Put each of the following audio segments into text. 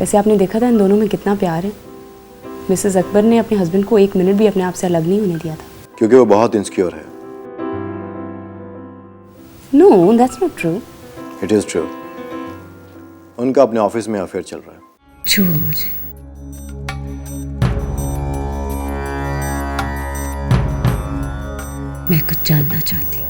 वैसे आपने देखा था इन दोनों में कितना प्यार है। मिसेस अकबर ने अपने हस्बैंड को 1 मिनट भी अपने आप से अलग नहीं होने दिया था। क्योंकि वो बहुत इनसिक्योर है। No, that's not true. It is true. उनका अपने ऑफिस में अफेयर चल रहा है। छुओ मुझे। मैं कुछ जानना चाहती हूँ।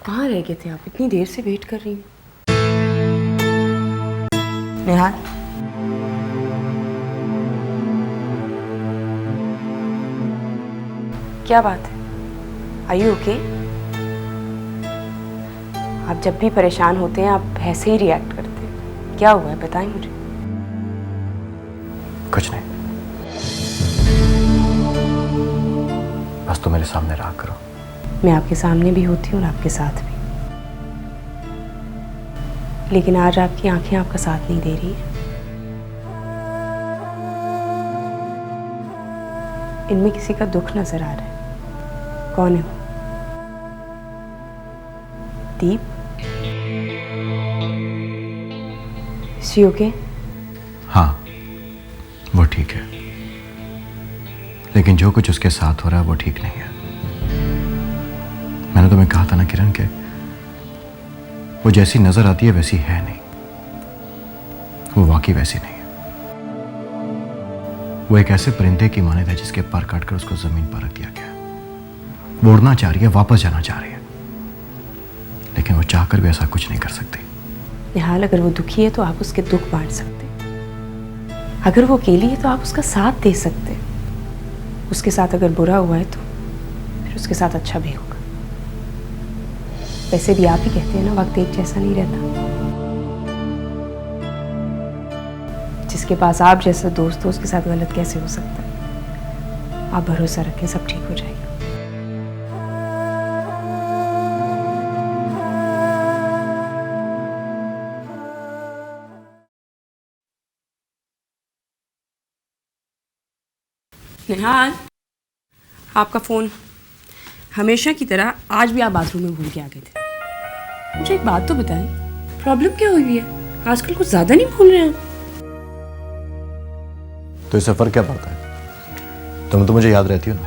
कहाँ रह गए थे आप? इतनी देर से वेट कर रही हूँ। नेहाल, क्या बात है? Are you okay? आप जब भी परेशान होते हैं आप ऐसे ही रिएक्ट करते हैं। क्या हुआ है बताएं मुझे। कुछ नहीं, बस तो मेरे सामने रहा करो। मैं आपके सामने भी होती हूँ और आपके साथ भी, लेकिन आज आपकी आंखें आपका साथ नहीं दे रही है। इनमें किसी का दुख नजर आ रहा है। कौन है वो? दीप? Is she okay? हाँ, वो ठीक है, लेकिन जो कुछ उसके साथ हो रहा है वो ठीक नहीं है। मैंने तुम्हें कहा था ना किरण के वो जैसी नजर आती है वैसी है नहीं। वो वाकई वैसी नहीं है। वो एक ऐसे परिंदे की माने था जिसके पर काटकर उसको जमीन पर रख दिया गया। वो उड़ना चाह रही है, वापस जाना चाह रही है, लेकिन वो चाहकर भी ऐसा कुछ नहीं कर सकती। निहाल, अगर वो दुखी है तो आप उसके दुख बांट सकते। अगर वो अकेली है तो आप उसका साथ दे सकते। उसके साथ अगर बुरा हुआ है तो फिर उसके साथ अच्छा भी होगा। वैसे भी आप ही कहते हैं ना, वक्त एक जैसा नहीं रहता। जिसके पास आप जैसा दोस्त हो उसके साथ गलत कैसे हो सकता है? आप भरोसा रखें, सब ठीक हो जाएगा। निहाल, आपका फ़ोन। हमेशा की तरह आज भी आप बाथरूम में भूल के आ गए थे। मुझे एक बात तो बताएं, प्रॉब्लम क्या हुई है? आजकल कुछ ज़्यादा नहीं भूल रहे हैं? तो इससे फर्क क्या पड़ता है? तुम तो मुझे याद रहती हो ना।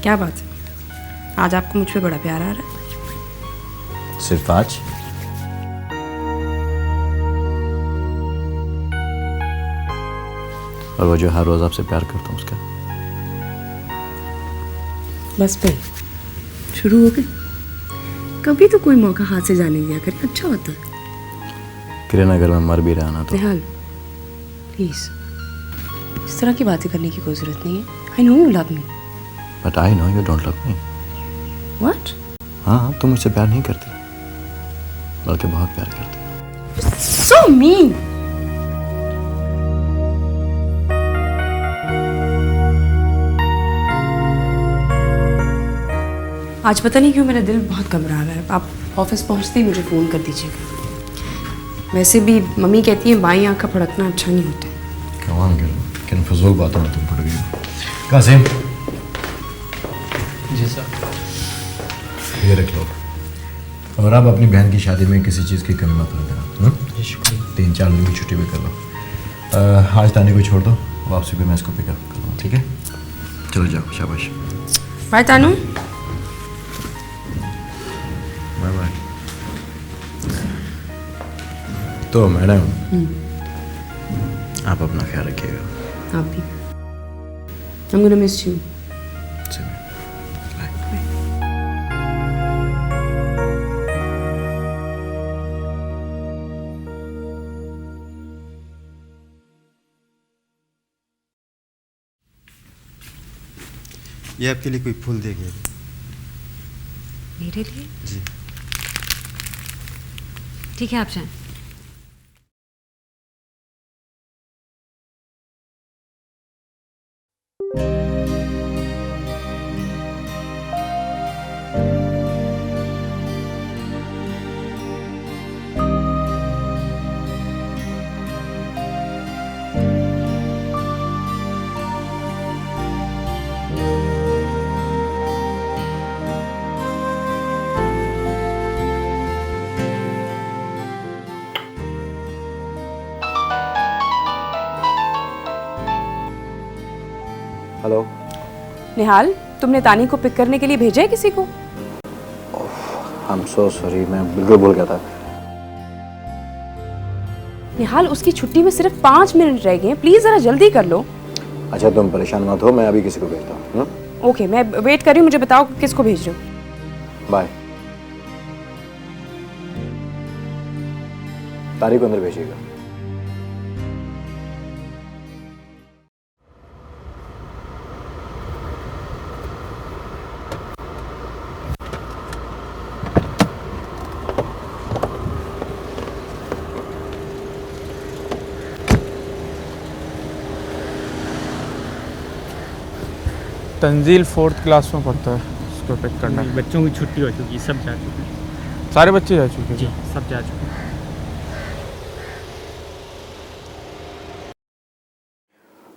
क्या बात है, आज आपको मुझ पे बड़ा प्यार आ रहा है? सिर्फ आज? और वो जो हर रोज आपसे प्यार करता हूँ उसका? बस भाई, शुरू हो गए। कभी तो कोई मौका हाथ से जाने दिया करे, अच्छा होता है। किरण, अगर मैं मर भी रहा ना तो निहाल, प्लीज इस तरह की बातें करने की कोई जरूरत नहीं है। I know you love me. But I know you don't love me. What? हाँ, तुम मुझसे प्यार नहीं करती, बल्कि बहुत प्यार करती हो। So mean. आज पता नहीं क्यों मेरा दिल बहुत घबरा रहा है। आप ऑफिस पहुंचते ही मुझे फ़ोन कर दीजिएगा। वैसे भी मम्मी कहती है बाईं आँख का फड़कना अच्छा नहीं होता है। कमाल किन फजूल बातों में तुम पड़ गई हो। कासिम, जी सर। ये रख लो, और आप अपनी बहन की शादी में किसी चीज़ की कमी मत कर देना। जी शुक्रिया। 3-4 दिन की छुट्टी भी कर लो। आज तानी को छोड़ दो, वापसी पे मैं इसको पिकअप कर लूँ, ठीक है? चलो जाओ, शाबाश। बाय तानू। Bye bye. तो मैडम, आप अपना ख्याल रखिएगा। आप भी। I'm gonna miss you. ये आपके लिए कोई फूल दे गया? मेरे लिए? जी। ठीक है, आप जाएं। हेलो। निहाल, तुमने तानी को पिक करने के लिए भेजा है किसी को? आई एम सो सॉरी, मैं बिल्कुल भूल गया था। निहाल, उसकी छुट्टी में सिर्फ 5 मिनट रह गए हैं, प्लीज जरा जल्दी कर लो। अच्छा तुम परेशान मत हो, मैं अभी किसी को भेजता हूँ। ओके, मैं वेट कर रही हूँ, मुझे बताओ किसको भेज रहे हो। बाय। तारीख को अंदर भेजिएगा। तंजील 4th क्लास में पढ़ता है, उसको पिक करना है। बच्चों की छुट्टी हो चुकी है, सब जा चुके हैं। सारे बच्चे जा चुके जी, हैं। सब जा चुके हैं।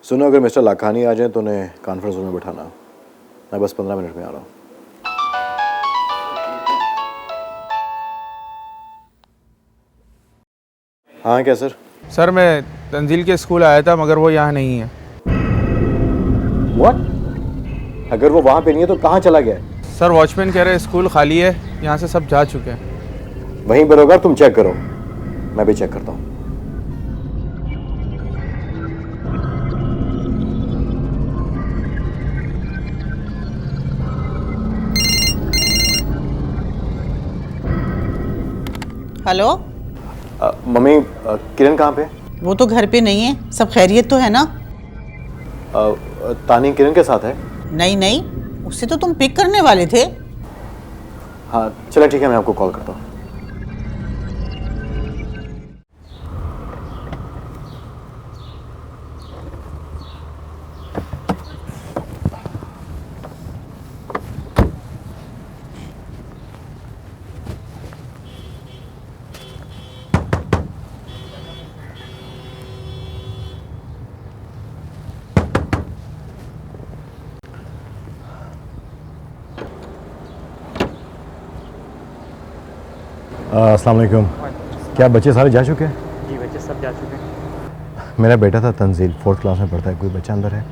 सुनो, अगर मिस्टर लाखानी आ जाए तो उन्हें कॉन्फ्रेंस रूम में बिठाना। मैं बस 15 मिनट में आ रहा हूँ। हाँ क्या सर? सर मैं तंजील के स्कूल आया था मगर वो यहाँ नहीं है। What? अगर वो वहाँ पे नहीं है तो कहाँ चला गया है? सर वॉचमैन कह रहे स्कूल खाली है, यहाँ से सब जा चुके हैं। वहीं पर होगा, तुम चेक करो, मैं भी चेक करता हूँ। हेलो। मम्मी, किरण कहाँ पे? वो तो घर पे नहीं है। सब खैरियत तो है ना? तानी किरण के साथ है? नहीं नहीं, उससे तो तुम पिक करने वाले थे। हाँ चलो ठीक है, मैं आपको कॉल करता हूँ। अस्सलाम वालेकुम। क्या बच्चे सारे जा चुके हैं? जी, बच्चे सब जा चुके हैं। मेरा बेटा था तंजील, 4th क्लास में पढ़ता है। कोई बच्चा अंदर है?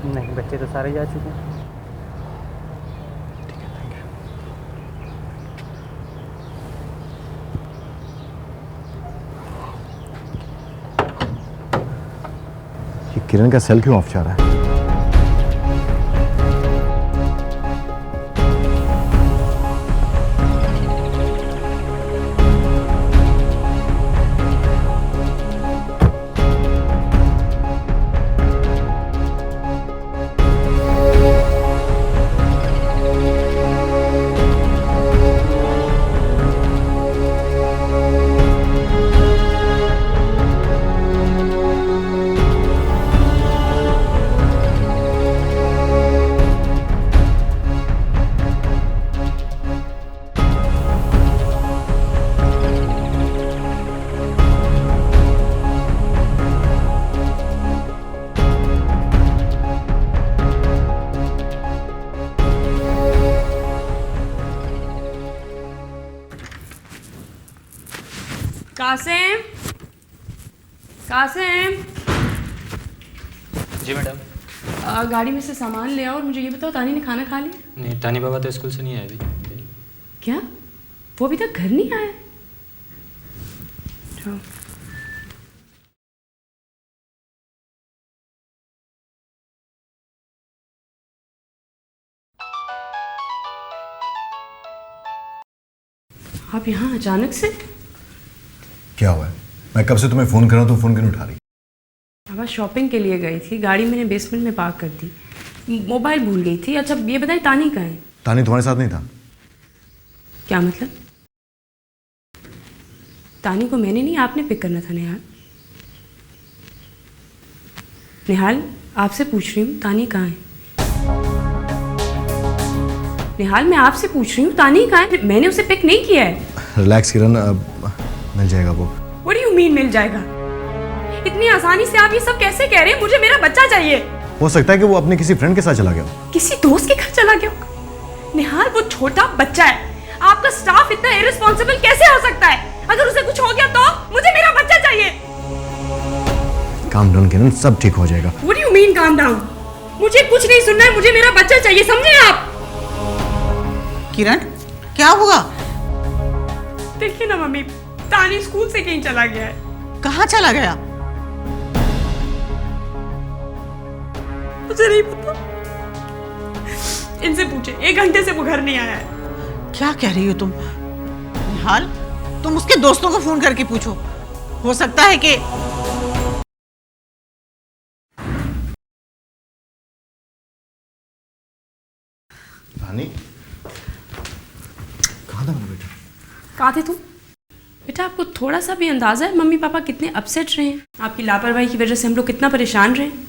नहीं, बच्चे तो सारे जा चुके हैं। ठीक है, थैंक यू। ये किरण का सेल क्यों ऑफ जा रहा है? कासिम, कासिम, जी मैडम। गाड़ी में से सामान ले आओ और मुझे ये बताओ, तानी ने खाना खा लिया? नहीं, तानी बाबा तो स्कूल से नहीं आए अभी। क्या? वो अभी तक घर नहीं आया? जाओ। आप यहाँ अचानक से? क्या हुआ है? मैं कब से तुम्हें फ़ोन कर रहा हूँ, तुम फ़ोन क्यों नहीं उठा रही? अब शॉपिंग के लिए गई थी, गाड़ी मैंने बेसमेंट में पार्क कर दी, मोबाइल भूल गई थी। अच्छा ये बताइए, तानी कहाँ है? तानी तुम्हारे साथ नहीं था? क्या मतलब? तानी को मैंने नहीं, आपने पिक करना था निहाल। निहाल, आपसे पूछ रही हूँ, तानी कहाँ है? निहाल, मैं आपसे पूछ रही हूँ, तानी कहाँ है? मैंने उसे पिक नहीं किया है। रिलैक्स किरण, मिल जाएगा वो। What do you mean मिल जाएगा? इतनी आसानी से आप ये सब कैसे कह रहे हैं? मुझे मेरा बच्चा चाहिए। हो सकता है कि वो अपने किसी फ्रेंड के साथ चला गया हो। किसी दोस्त के घर चला गया हो? निहाल, वो छोटा बच्चा है। आपका स्टाफ इतना इररिस्पॉन्सिबल कैसे हो सकता है? अगर उसे कुछ हो गया तो मुझे मेरा बच्चा चाहिए। काम डाउन किरण, सब ठीक हो जाएगा। What do you mean calm down? मुझे कुछ नहीं सुनना है, मुझे मेरा बच्चा चाहिए, समझे आप? किरण, क्या हुआ? देखिए ना मम्मी, तानी स्कूल से कहीं चला गया है। कहाँ चला गया? मुझे नहीं पता, इनसे पूछे, 1 घंटे से वो घर नहीं आया है। क्या कह रही हो तुम? निहाल, तुम उसके दोस्तों को फोन करके पूछो, हो सकता है कि तानी, कहाँ था मेरा बेटा? कहाँ थे तुम? बेटा, आपको थोड़ा सा भी अंदाजा है मम्मी पापा कितने अपसेट रहे हैं? आपकी लापरवाही की वजह से हम लोग कितना परेशान रहे हैं।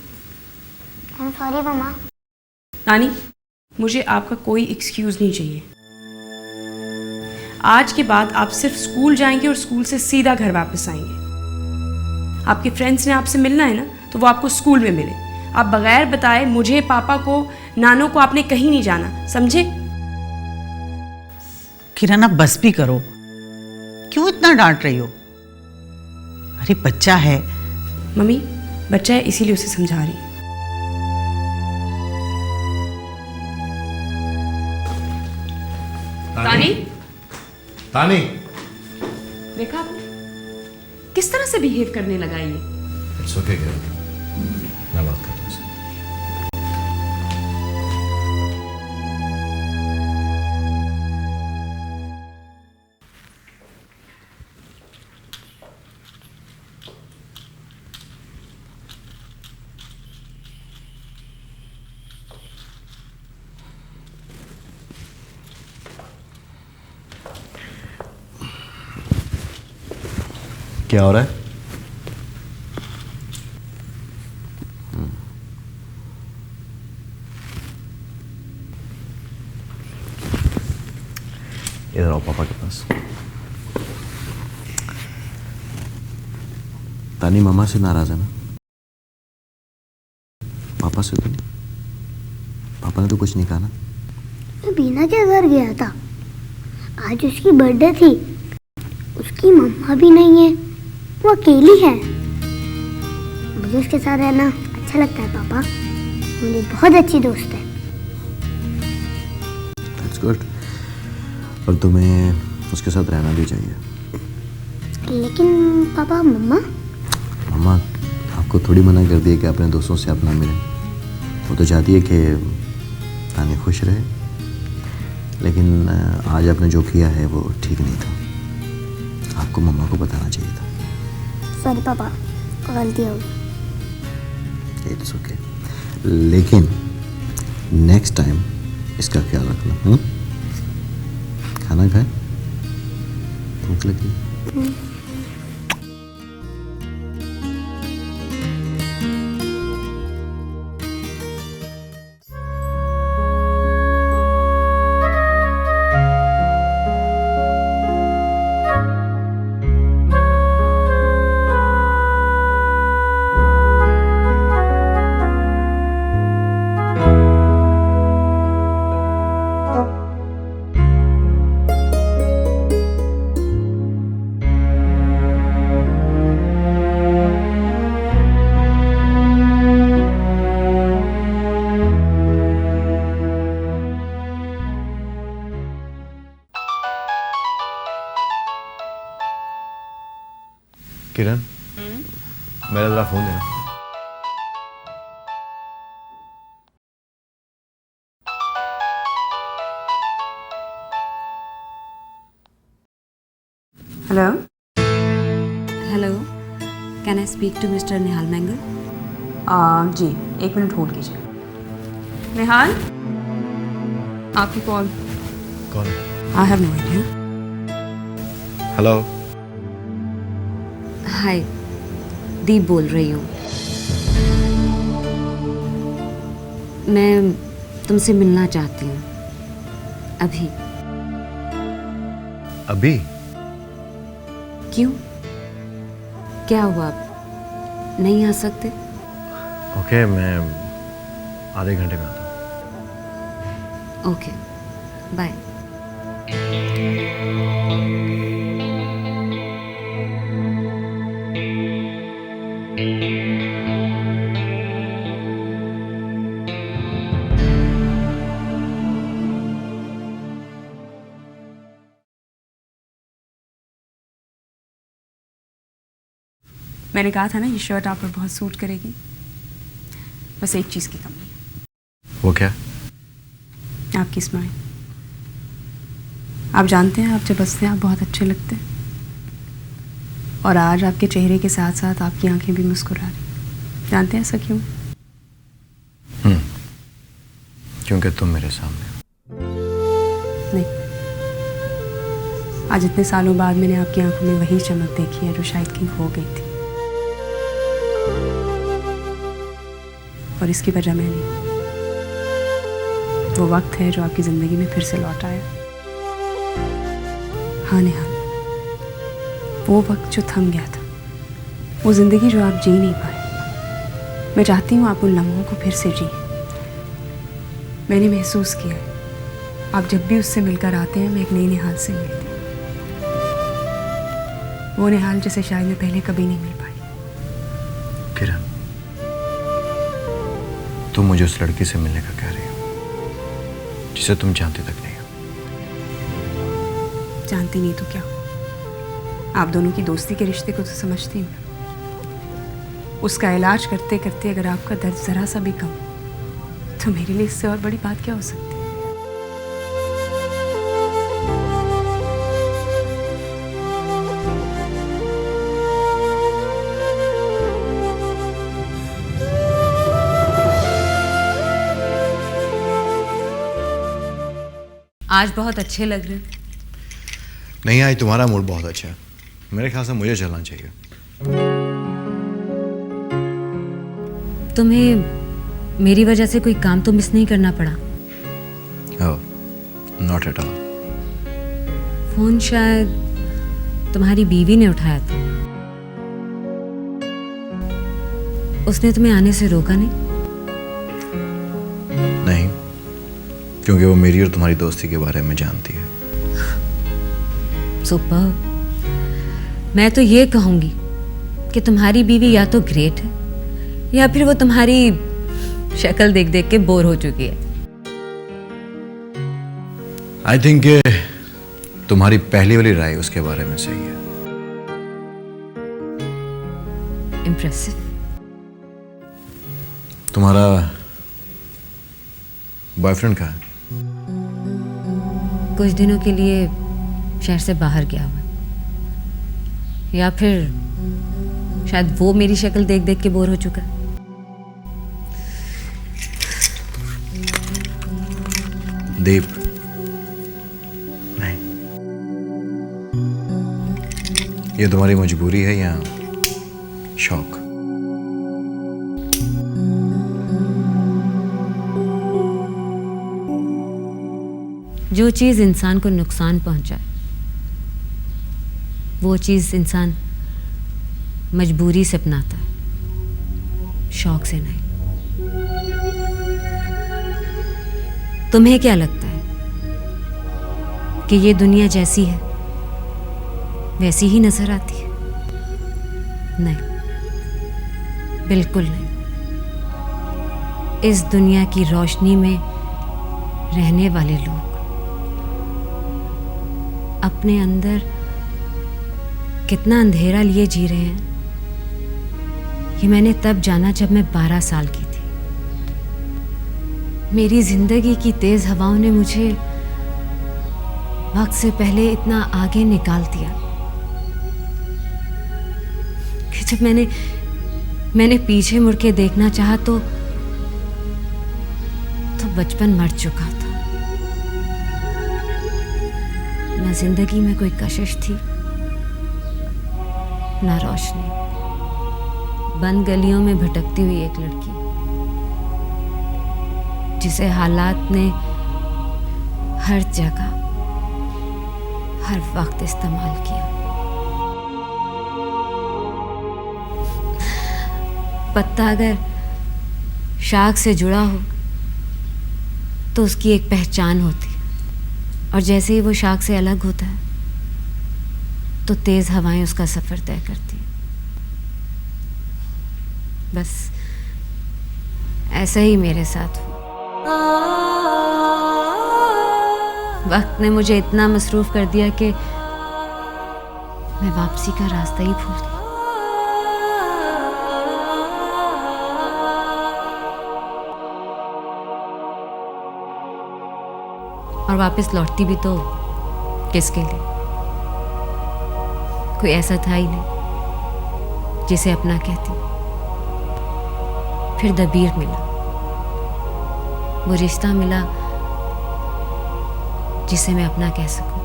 I'm sorry मम्मा। तानी, मुझे आपका कोई एक्सक्यूज नहीं चाहिए। आज के बाद आप सिर्फ स्कूल जाएंगे और स्कूल से सीधा घर वापस आएंगे। आपके फ्रेंड्स ने आपसे मिलना है ना, तो वो आपको स्कूल में मिले। आप बगैर बताए मुझे, पापा को, नानो को आपने कहीं नहीं जाना, समझे? किरण, अब बस भी करो, क्यों इतना डांट रही हो? अरे बच्चा है। मम्मी, बच्चा है इसीलिए उसे समझा रही हूँ। तानी, तानी, देखा आपने किस तरह से बिहेव करने लगा ये? इट्स ओके किरण, मैं बात करता हूँ उससे। क्या हो रहा है? इधर आओ पापा के पास। तानी मामा से नाराज है ना? पापा से तो नहीं? पापा ने तो कुछ नहीं कहा ना? मैं बीना के घर गया था, आज उसकी बर्थडे थी। उसकी मम्मा भी नहीं है, वो अकेली है। मुझे उसके साथ रहना अच्छा लगता है पापा, मेरी बहुत अच्छी दोस्त है। That's good। और तुम्हें उसके साथ रहना भी चाहिए। लेकिन पापा, मम्मा? मम्मा आपको थोड़ी मना कर दिया कि अपने दोस्तों से आप ना मिलें। वो तो चाहती है कि तानी खुश रहे, लेकिन आज आपने जो किया है वो ठीक नहीं था। आपको मम्मा को बताना चाहिए था। सॉरी पापा, गलती हो गई। इट्स ओके, लेकिन नेक्स्ट टाइम इसका ख्याल रखना। खाना खाए, भूख लगी। किरण, मेरा जरा फोन देना। Hello, hello, can I speak to mister Nihal Mangal? जी 1 मिनट होल्ड कीजिए। निहाल, आपकी कॉल। कौन? I have no idea. Hello, hi, Deep बोल रही हूँ। मैं तुमसे मिलना चाहती हूँ अभी। अभी? क्यों, क्या हुआ, नहीं आ सकते? ओके, मैं आधे घंटे में आता हूँ। Okay, bye. मैंने कहा था ना ये शर्ट आप पर बहुत सूट करेगी। बस एक चीज़ की कमी है। वो क्या? आपकी स्माइल। आप जानते हैं आप जब हंसते हैं आप बहुत अच्छे लगते हैं, और आज आपके चेहरे के साथ साथ आपकी आंखें भी मुस्कुरा रही। जानते हैं ऐसा क्यों? क्योंकि तुम मेरे सामने हो। नहीं, आज इतने सालों बाद मैंने आपकी आंखों में वही चमक देखी है जो शायद कहीं खो गई थी, और इसकी वजह मैं नहीं, वो वक्त है जो आपकी ज़िंदगी में फिर से लौट आया। हाँ निहाल, वो वक्त जो थम गया था, वो ज़िंदगी जो आप जी नहीं पाए। मैं चाहती हूँ आप उन लम्हों को फिर से जिए। मैंने महसूस किया है आप जब भी उससे मिलकर आते हैं मैं एक नई निहाल से मिलती हूँ, वो निहाल जिसे शायद मैं पहले कभी नहीं मिल पाई। किरण, तुम मुझे उस लड़की से मिलने का कह रही हो जिसे तुम जानते तक नहीं हो। जानती नहीं तो क्या हो, आप दोनों की दोस्ती के रिश्ते को तो समझती हूँ। उसका इलाज करते करते अगर आपका दर्द जरा सा भी कम तो मेरे लिए इससे और बड़ी बात क्या हो सकती है। आज बहुत अच्छे लग रहे हैं। नहीं, आज तुम्हारा मूड बहुत अच्छा है। मेरे ख्याल से मुझे चलना चाहिए। तुम्हें मेरी वजह से कोई काम तो मिस नहीं करना पड़ा? Not at all. फोन शायद तुम्हारी बीवी ने उठाया था। उसने तुम्हें आने से रोका नहीं? नहीं, क्योंकि वो मेरी और तुम्हारी दोस्ती के बारे में जानती है। सुपर। मैं तो ये कहूंगी कि तुम्हारी बीवी या तो ग्रेट है या फिर वो तुम्हारी शक्ल देख देख के बोर हो चुकी है। आई थिंक तुम्हारी पहली वाली राय उसके बारे में सही है। इम्प्रेसिव। तुम्हारा बॉयफ्रेंड कहाँ है? कुछ दिनों के लिए शहर से बाहर गया हुआ, या फिर शायद वो मेरी शक्ल देख देख के बोर हो चुका है। दीप, नहीं, ये तुम्हारी मजबूरी है या शौक? जो चीज़ इंसान को नुकसान पहुंचाए वो चीज़ इंसान मजबूरी से अपनाता है, शौक से नहीं। तुम्हें क्या लगता है कि ये दुनिया जैसी है वैसी ही नजर आती है? नहीं, बिल्कुल नहीं। इस दुनिया की रोशनी में रहने वाले लोग अपने अंदर कितना अंधेरा लिए जी रहे हैं, ये मैंने तब जाना जब मैं 12 साल की थी। मेरी जिंदगी की तेज हवाओं ने मुझे वक्त से पहले इतना आगे निकाल दिया कि जब मैंने पीछे मुड़ के देखना चाहा तो बचपन मर चुका था। ना जिंदगी में कोई कशिश थी, ना रोशनी। बंद गलियों में भटकती हुई एक लड़की जिसे हालात ने हर जगह हर वक्त इस्तेमाल किया। पत्ता अगर शाख से जुड़ा हो तो उसकी एक पहचान होती है, और जैसे ही वो शाख से अलग होता है तो तेज हवाएं उसका सफर तय करती हैं। बस ऐसा ही मेरे साथ हुआ। वक्त ने मुझे इतना मसरूफ कर दिया कि मैं वापसी का रास्ता ही भूल गई। और वापस लौटती भी तो किसके लिए? कोई ऐसा था ही नहीं जिसे अपना कहती। फिर दबीर मिला, वो रिश्ता मिला जिसे मैं अपना कह सकूं।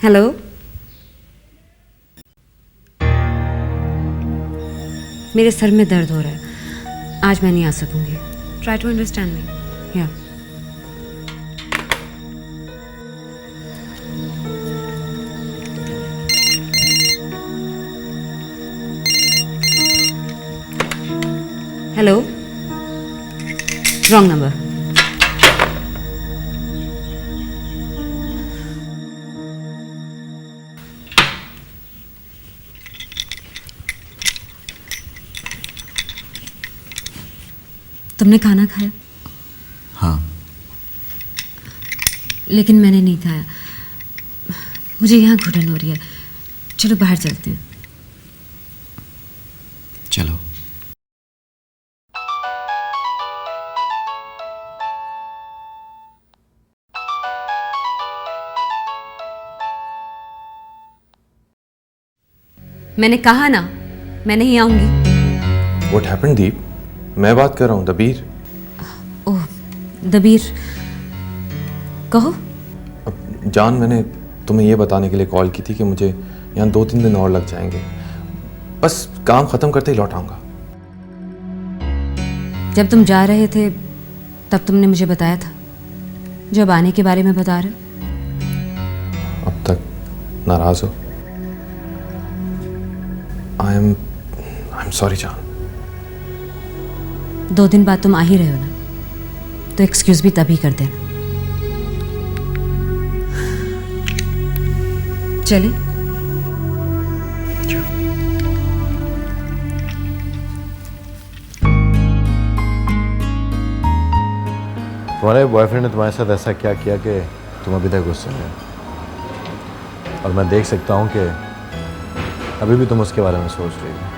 हेलो, मेरे सर में दर्द हो रहा है, आज मैं नहीं आ सकूंगी। Try to understand me. या हेलो, रॉन्ग नंबर। तुमने खाना खाया? हाँ। लेकिन मैंने नहीं खाया, मुझे यहाँ घुटन हो रही है। चलो बाहर चलते हैं। चलो। मैंने कहा ना, मैं नहीं आऊंगी। व्हाट हैपेंड दीप? मैं बात कर रहा हूँ, दबीर। ओह दबीर, कहो। जान, मैंने तुम्हें ये बताने के लिए कॉल की थी कि मुझे यहाँ 2-3 दिन और लग जाएंगे। बस काम ख़त्म करते ही लौट आऊँगा। जब तुम जा रहे थे तब तुमने मुझे बताया था, जब आने के बारे में बता रहे हो। अब तक नाराज़ हो? आई एम सॉरी जान। 2 दिन बाद तुम आ ही रहे हो ना, तो एक्सक्यूज भी तभी कर देना। चले? तुम्हारे बॉयफ्रेंड ने तुम्हारे साथ ऐसा क्या किया कि तुम अभी तक गुस्से में हो? और मैं देख सकता हूँ कि अभी भी तुम उसके बारे में सोच रही हो।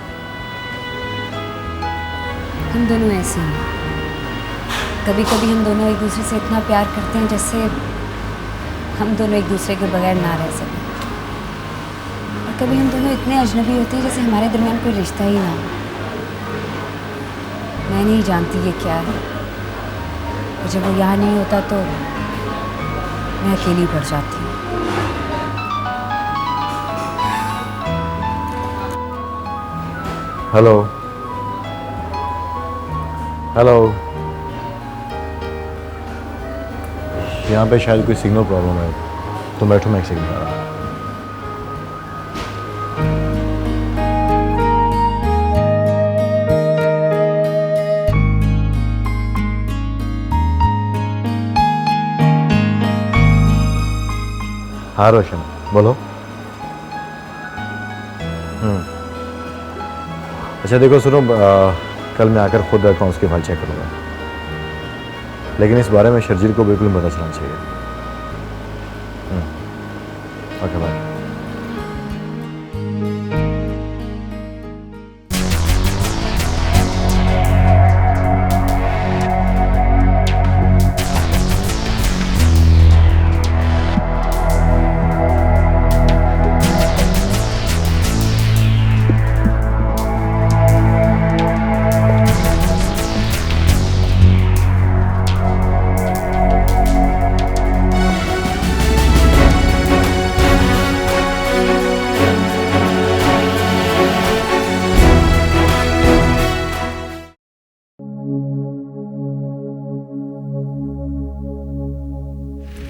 हम दोनों ऐसे हैं। कभी कभी हम दोनों एक दूसरे से इतना प्यार करते हैं जैसे हम दोनों एक दूसरे के बगैर ना रह सकें। और कभी हम दोनों इतने अजनबी होते हैं जैसे हमारे दरमियान कोई रिश्ता ही ना हो। मैं नहीं जानती ये क्या है, और जब वो यहाँ नहीं होता तो मैं अकेली पड़ जाती हूँ। हेलो हेलो, यहाँ पे शायद कोई सिग्नल प्रॉब्लम है, तुम बैठो, मैं एक सिग्नल आ रहा हूँ। हाँ रोशन, बोलो। अच्छा देखो सुनो, कल मैं आकर खुद अकाउंट्स के फाइल चेक करूँगा, लेकिन इस बारे में शर्जील को बिल्कुल पता चलना चाहिए। Okay bye.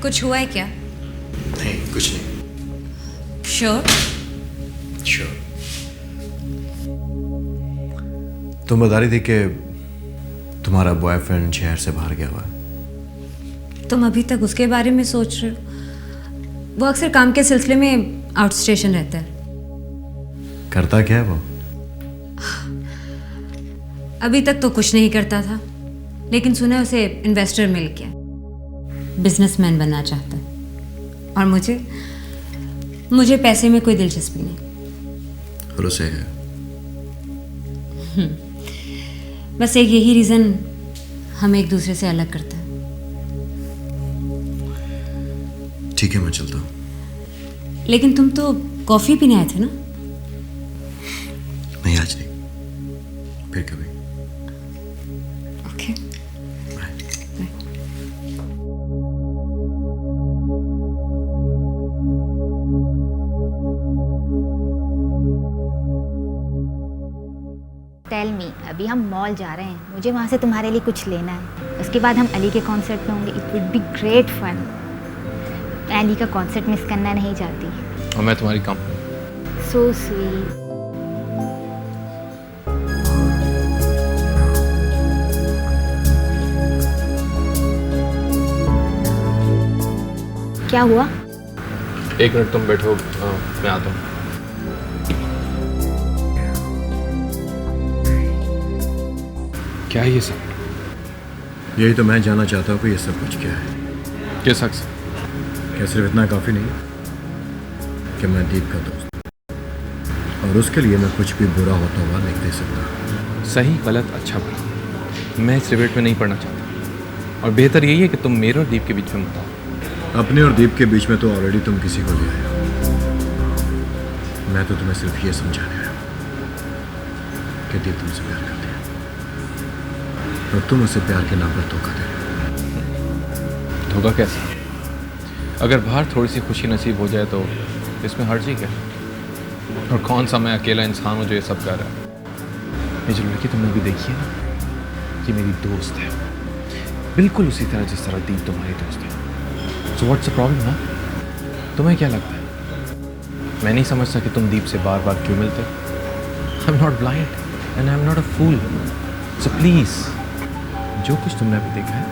कुछ हुआ है क्या? नहीं कुछ नहीं। श्योर? श्योर। तुम बता रही थी कि तुम्हारा बॉयफ्रेंड शहर से बाहर गया हुआ है। तुम अभी तक उसके बारे में सोच रहे हो? वो अक्सर काम के सिलसिले में आउट स्टेशन रहता है। करता क्या है वो? अभी तक तो कुछ नहीं करता था, लेकिन सुना है उसे इन्वेस्टर मिल गया। बिजनेसमैन बनना चाहता है और मुझे पैसे में कोई दिलचस्पी नहीं। और उसे है। बस एक यही रीज़न हमें एक दूसरे से अलग करता है। ठीक है, मैं चलता हूँ। लेकिन तुम तो कॉफ़ी पीने आए थे ना? नहीं, आज नहीं, फिर कभी। ओके। टेल मी, अभी हम मॉल जा रहे हैं, मुझे वहाँ से तुम्हारे लिए कुछ लेना है। उसके बाद हम अली के कॉन्सर्ट में होंगे। It would be great fun. मैं अली का कॉन्सर्ट मिस करना नहीं चाहती। और मैं तुम्हारी कंपनी। So sweet. क्या हुआ? 1 मिनट तुम बैठो, मैं आता हूँ। क्या है ये सब? यही तो मैं जानना चाहता हूँ कि ये सब कुछ क्या है। किस हक से? क्या सिर्फ इतना काफ़ी नहीं कि मैं दीप का दोस्त और उसके लिए मैं कुछ भी बुरा होता हुआ नहीं दे सकता। सही गलत अच्छा बुरा मैं इस डिबेट में नहीं पढ़ना चाहता, और बेहतर यही है कि तुम मेरे और दीप के बीच में मत आओ। अपने और दीप के बीच में तो ऑलरेडी तुम किसी को ले आए हो। मैं तो तुम्हें सिर्फ ये समझाने आया हूं कि दीप तुमसे प्यार करती है और तुम उसे प्यार के नाम पर धोखा दे रहे हो। धोखा कैसे? अगर बाहर थोड़ी सी खुशी नसीब हो जाए तो इसमें हर्जी क्या? और कौन सा मैं अकेला इंसान हूँ जो ये सब कर रहा है? ये जो लड़की तुमने अभी देखी है ना, ये मेरी दोस्त है, बिल्कुल उसी तरह जिस तरह दीप तुम्हारी दोस्त है। सो व्हाट्स द प्रॉब्लम ना? तुम्हें क्या लगता है मैं नहीं समझता कि तुम दीप से बार बार क्यों मिलते? I am not blind and I am not a fool. So please, जो कुछ तुमने अभी देखा है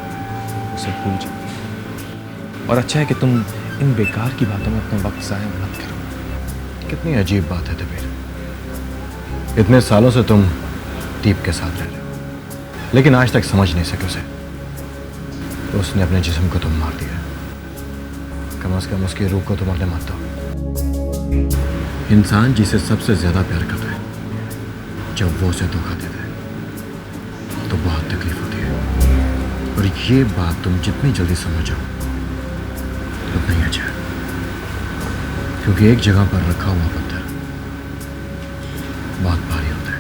उसे भूल जाओ। और अच्छा है कि तुम इन बेकार की बातों में अपना वक्त ज़ाया मत करो। कितनी अजीब बात है दबीर। इतने सालों से तुम दीप के साथ रह रहे हो, लेकिन आज तक समझ नहीं सके उसे। तो उसने अपने जिस्म को तुम मार दिया, कम से कम उसकी रूह को तुम अपने मत दो। इंसान जिसे सबसे ज्यादा प्यार करता है, जब वो उसे धोखा देता है तो बहुत तकलीफ होती है। और ये बात तुम जितनी जल्दी समझ जाओ उतना ही अच्छा है, क्योंकि एक जगह पर रखा हुआ पत्थर बहुत भारी होता है।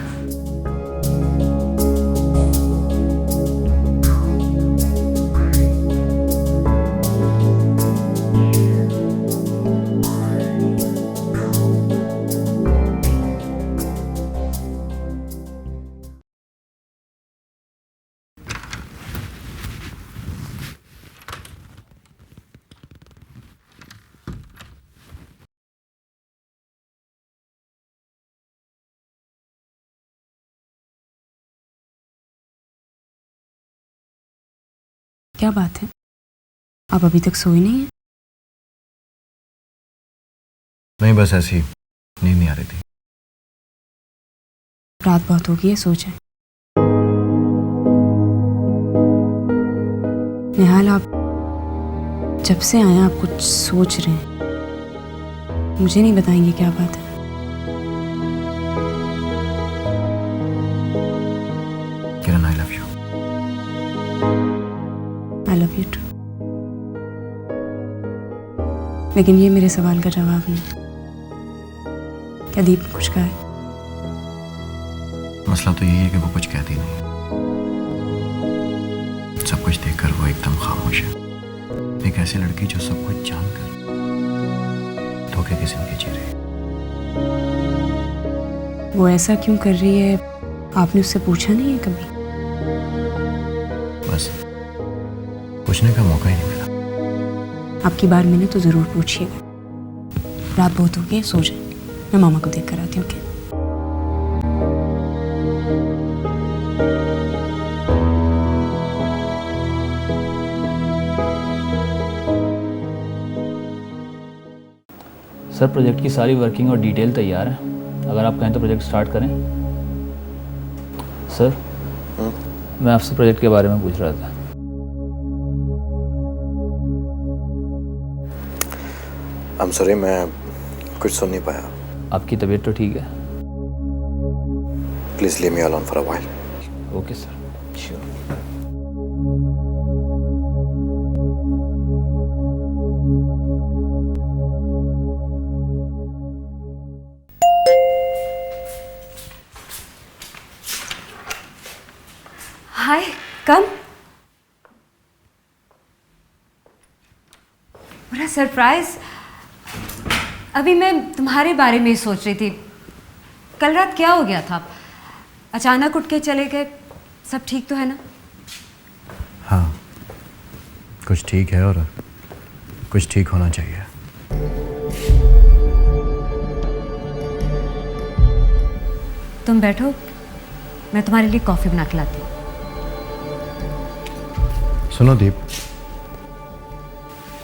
क्या बात है, आप अभी तक सोए नहीं हैं? नहीं, बस ऐसी नींद नहीं आ रही थी। रात बहुत हो गई है, सो जाएं। निहाल, आप जब से आए आप कुछ सोच रहे हैं, मुझे नहीं बताएंगे क्या बात है? Kiran, I love you. I love you too. लेकिन ये मेरे सवाल का जवाब नहीं। क्या दीप ने कुछ कहा है? मसला तो यही है कि वो कुछ कहती नहीं। सब कुछ देखकर वो एकदम खामोश है। एक ऐसी लड़की जो सब कुछ जानकर धोखे की जिंदगी जी रही है। वो ऐसा क्यों कर रही है, आपने उससे पूछा नहीं है कभी? बस पूछने का मौका ही नहीं मिला। आपकी बार मैंने तो ज़रूर पूछिएगा। रात बहुत हो गई, सो जाए। मैं मामा को देख कर आती हूँ। क्या सर, प्रोजेक्ट की सारी वर्किंग और डिटेल तैयार है। अगर आप कहें तो प्रोजेक्ट स्टार्ट करें। सर, मैं आपसे प्रोजेक्ट के बारे में पूछ रहा था। आई एम सॉरी, मैं कुछ सुन नहीं पाया। आपकी तबीयत तो ठीक है? Please leave me alone for a while. Okay sir, sure. Hi, come. बड़ा सरप्राइज। अभी मैं तुम्हारे बारे में ही सोच रही थी। कल रात क्या हो गया था? अचानक उठ के चले गए। सब ठीक तो है ना? हाँ, कुछ ठीक है और कुछ ठीक होना चाहिए। तुम बैठो, मैं तुम्हारे लिए कॉफ़ी बना के लाती हूँ। सुनो दीप,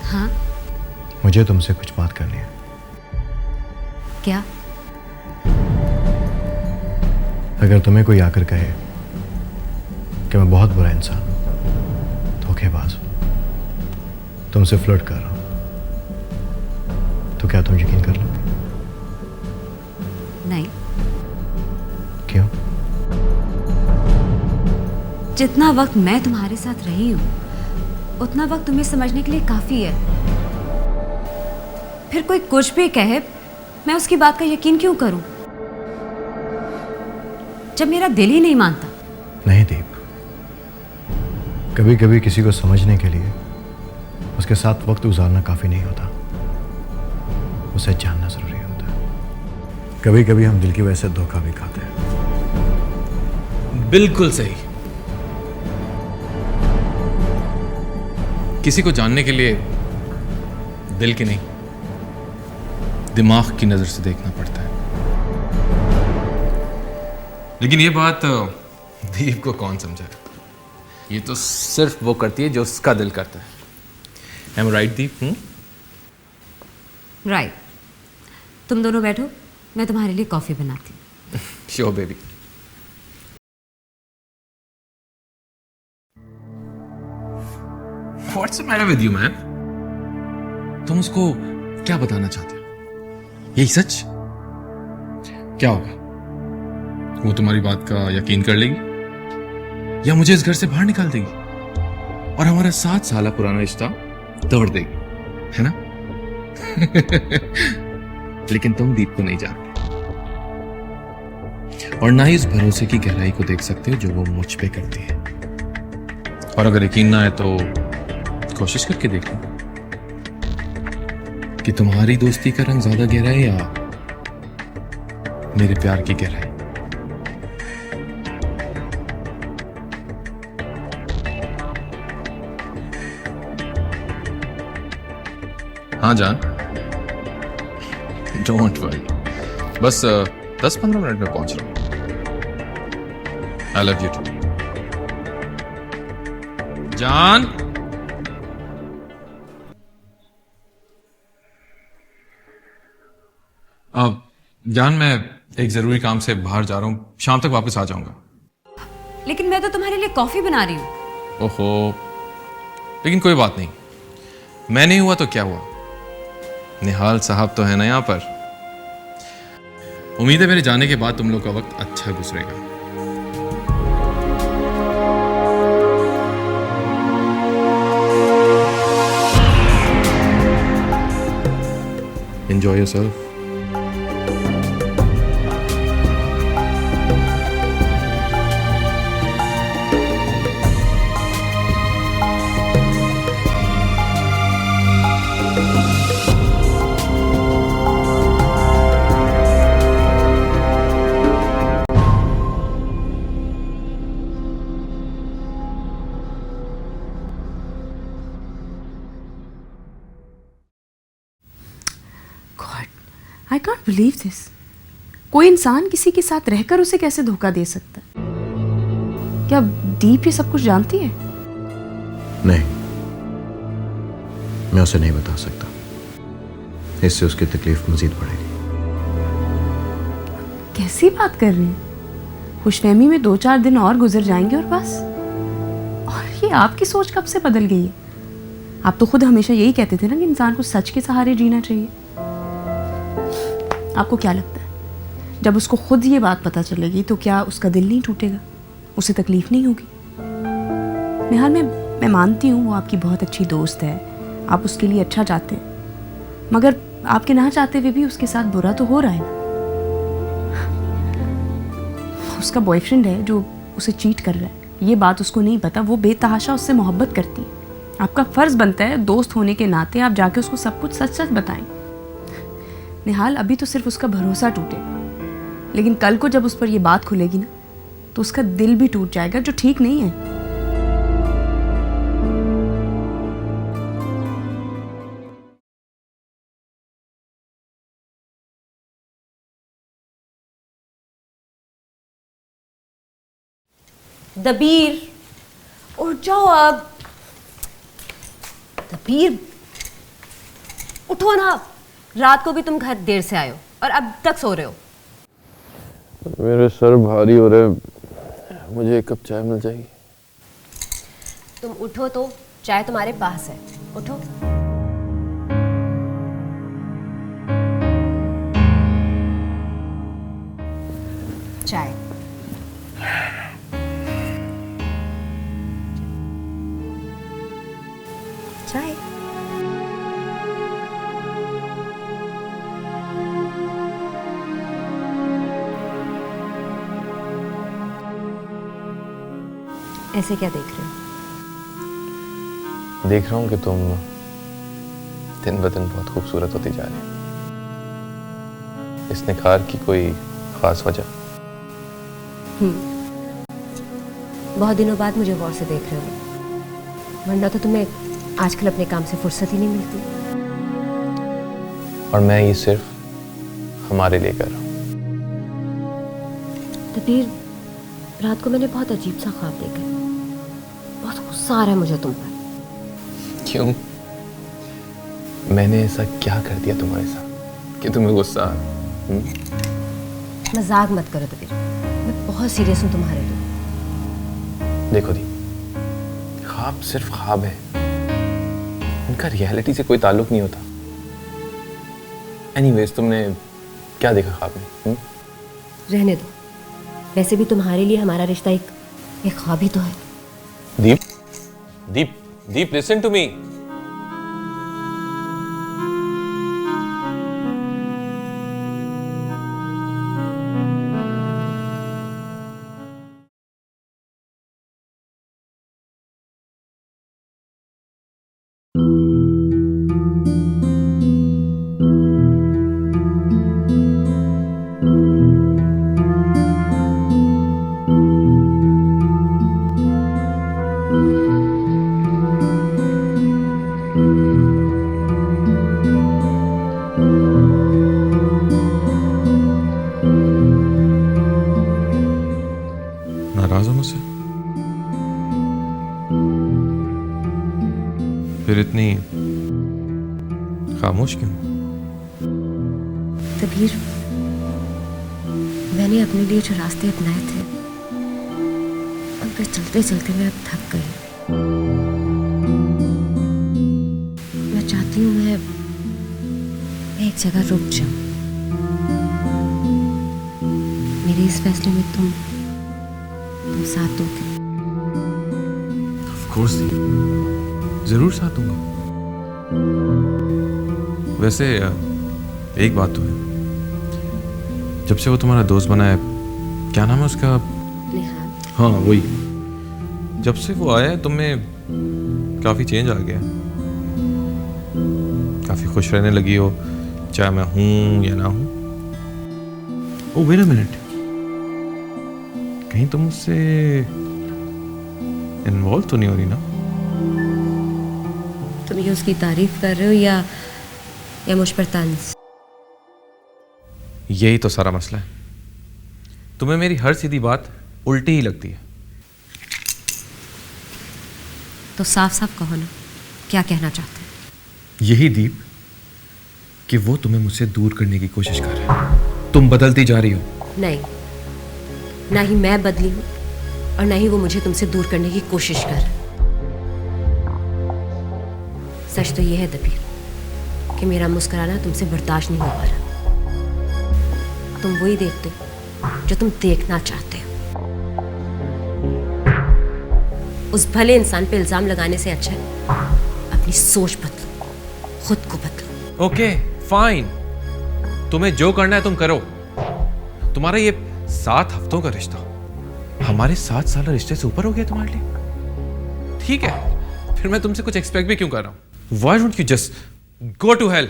हाँ? मुझे तुमसे कुछ बात करनी है। क्या? अगर तुम्हें कोई आकर कहे कि मैं बहुत बुरा इंसान हूं, धोखेबाज हूं, तुमसे फ्लर्ट कर रहा हूं, तो क्या तुम यकीन कर लोगे? नहीं। क्यों? जितना वक्त मैं तुम्हारे साथ रही हूँ उतना वक्त तुम्हें समझने के लिए काफ़ी है। फिर कोई कुछ भी कहे, मैं उसकी बात का यकीन क्यों करूं जब मेरा दिल ही नहीं मानता? नहीं दीप, कभी कभी किसी को समझने के लिए उसके साथ वक्त गुजारना काफ़ी नहीं होता, उसे जानना ज़रूरी होता है। कभी कभी हम दिल की वजह से धोखा भी खाते हैं। बिल्कुल सही। किसी को जानने के लिए दिल की नहीं, दिमाग की नजर से देखना पड़ता है। लेकिन ये बात दीप को कौन समझाए? ये तो सिर्फ वो करती है जो उसका दिल करता है। Am I right, Deep? Right. तुम दोनों बैठो, मैं तुम्हारे लिए कॉफ़ी बनाती हूँ। Sure baby. What's the matter with you, man? तुम उसको क्या बताना चाहते हो? यही सच? क्या होगा? वो तुम्हारी बात का यकीन कर लेगी या मुझे इस घर से बाहर निकाल देगी और हमारा 7 साल पुराना रिश्ता तोड़ देगी, है ना? लेकिन तुम दीप को नहीं जानते और ना ही इस भरोसे की गहराई को देख सकते हो जो वो मुझ पे करती है। और अगर यकीन ना आए तो कोशिश करके देख लो कि तुम्हारी दोस्ती का रंग ज्यादा गहरा है या मेरे प्यार की गहराई। हाँ जान, डोंट वरी, बस 10-15 मिनट में पहुंच रहा हूं। आई लव यू टू जान। अब जान, मैं एक जरूरी काम से बाहर जा रहा हूं, शाम तक वापस आ जाऊंगा। लेकिन मैं तो तुम्हारे लिए कॉफ़ी बना रही हूँ। ओहो, लेकिन कोई बात नहीं, मैं नहीं हुआ तो क्या हुआ, निहाल साहब तो है ना यहां पर। उम्मीद है मेरे जाने के बाद तुम लोग का वक्त अच्छा गुजरेगा। Enjoy yourself. I can't believe this. कोई इंसान किसी के साथ रहकर उसे कैसे धोखा दे सकता है? क्या दीप ये सब कुछ जानती है? नहीं, मैं उसे नहीं बता सकता, इससे उसकी तकलीफ मजीद बढ़ेगी। कैसी बात कर रही हैं? खुशफहमी में 2-4 दिन और गुजर जाएंगे और बस। और ये आपकी सोच कब से बदल गई है? आप तो खुद हमेशा यही कहते थे ना कि इंसान को सच के सहारे जीना चाहिए। आपको क्या लगता है जब उसको खुद ये बात पता चलेगी तो क्या उसका दिल नहीं टूटेगा, उसे तकलीफ नहीं होगी? निहाल, मैं मानती हूँ वो आपकी बहुत अच्छी दोस्त है, आप उसके लिए अच्छा चाहते हैं, मगर आपके ना चाहते हुए भी उसके साथ बुरा तो हो रहा है ना। उसका बॉयफ्रेंड है जो उसे चीट कर रहा है, ये बात उसको नहीं पता, वो बेतहाशा उससे मोहब्बत करती है। आपका फ़र्ज़ बनता है दोस्त होने के नाते आप जाके उसको सब कुछ सच सच बताएं। निहाल, अभी तो सिर्फ उसका भरोसा टूटेगा, लेकिन कल को जब उस पर ये बात खुलेगी ना तो उसका दिल भी टूट जाएगा, जो ठीक नहीं है। दबीर, उठ जाओ अब। दबीर, उठो ना। रात को भी तुम घर देर से आए हो और अब तक सो रहे हो। मेरे सर भारी हो रहे, मुझे एक कप चाय मिल जाएगी? तुम उठो तो, चाय तुम्हारे पास है, उठो। चाय। चाय। ऐसे क्या देख रहे हो? देख रहा हूँ कि तुम दिन ब दिन बहुत खूबसूरत होती जा रही हो। इस निखार की कोई खास वजह? बहुत दिनों बाद मुझे गौर से देख रहे हो, वरना तो तुम्हें आजकल अपने काम से फुर्सत ही नहीं मिलती। और मैं ये सिर्फ हमारे लिए कर रहा हूँ। तबीर, रात को मैंने बहुत अजीब सा ख्वाब देखा, बहुत गुस्सा आ रहा है मुझे तुम पर। क्यों? मैंने ऐसा क्या कर दिया तुम्हारे साथ कि तुम्हें गुस्सा आ? मजाक मत करो तबीर, मैं बहुत सीरियस हूँ तुम्हारे लिए। देखो दी, ख्वाब सिर्फ ख्वाब है, उनका रियलिटी से कोई ताल्लुक नहीं होता। एनीवेज, तुमने क्या देखा ख्वाब में? रहने दो, वैसे भी तुम्हारे लिए हमारा रिश्ता एक ख्वाब ही तो है। दीप, दीप, दीप, लिसन टू मी। नाराज हो मुझसे? फिर इतनी खामोश क्यों? तबीर, मैंने अपने लिए जो रास्ते अपनाए थे उन पर चलते चलते मैं अब थक गई। मैं चाहती हूँ मैं एक जगह रुक जाऊं। मेरे इस फैसले में तुम साथ दोगे? ऑफ कोर्स, जरूर साथ दूंगा। वैसे एक बात तो है, जब से वो तुम्हारा दोस्त बना है, क्या नाम है उसका? निहाल। हाँ, वही। जब से वो आया है तुम्हें काफी चेंज आ गया, काफी खुश रहने लगी हो, चाहे मैं हूं या ना हूं। ओ वेट अ मिनट, कहीं तुम मुझसे इन्वॉल्व तो नहीं हो रही ना? तुम ये उसकी तारीफ कर रहे हो या मुझ पर तंज? यही तो सारा मसला है, तुम्हें मेरी हर सीधी बात उल्टी ही लगती है। तो साफ साफ कहो ना, क्या कहना चाहते हैं? यही दीप कि वो तुम्हें मुझसे दूर करने की कोशिश कर रहा है। तुम बदलती जा रही हो। नहीं, ना ही मैं बदली हूं और ना ही वो मुझे तुमसे दूर करने की कोशिश कर रहा है। सच तो यह है दबीर कि मेरा मुस्कुराना तुमसे बर्दाश्त नहीं हो पा रहा। तुम वही देखते हो जो तुम देखना चाहते हो। उस भले इंसान पे इल्जाम लगाने से अच्छा है अपनी सोच बदलो, खुद को बदलो। ओके फाइन, तुम्हें जो करना है तुम करो। तुम्हारा ये 7 हफ्तों का रिश्ता हमारे 7 साल रिश्ते से ऊपर हो गया तुम्हारे लिए। ठीक है, फिर मैं तुमसे कुछ एक्सपेक्ट भी क्यों कर रहा हूं? Why don't you just go to hell?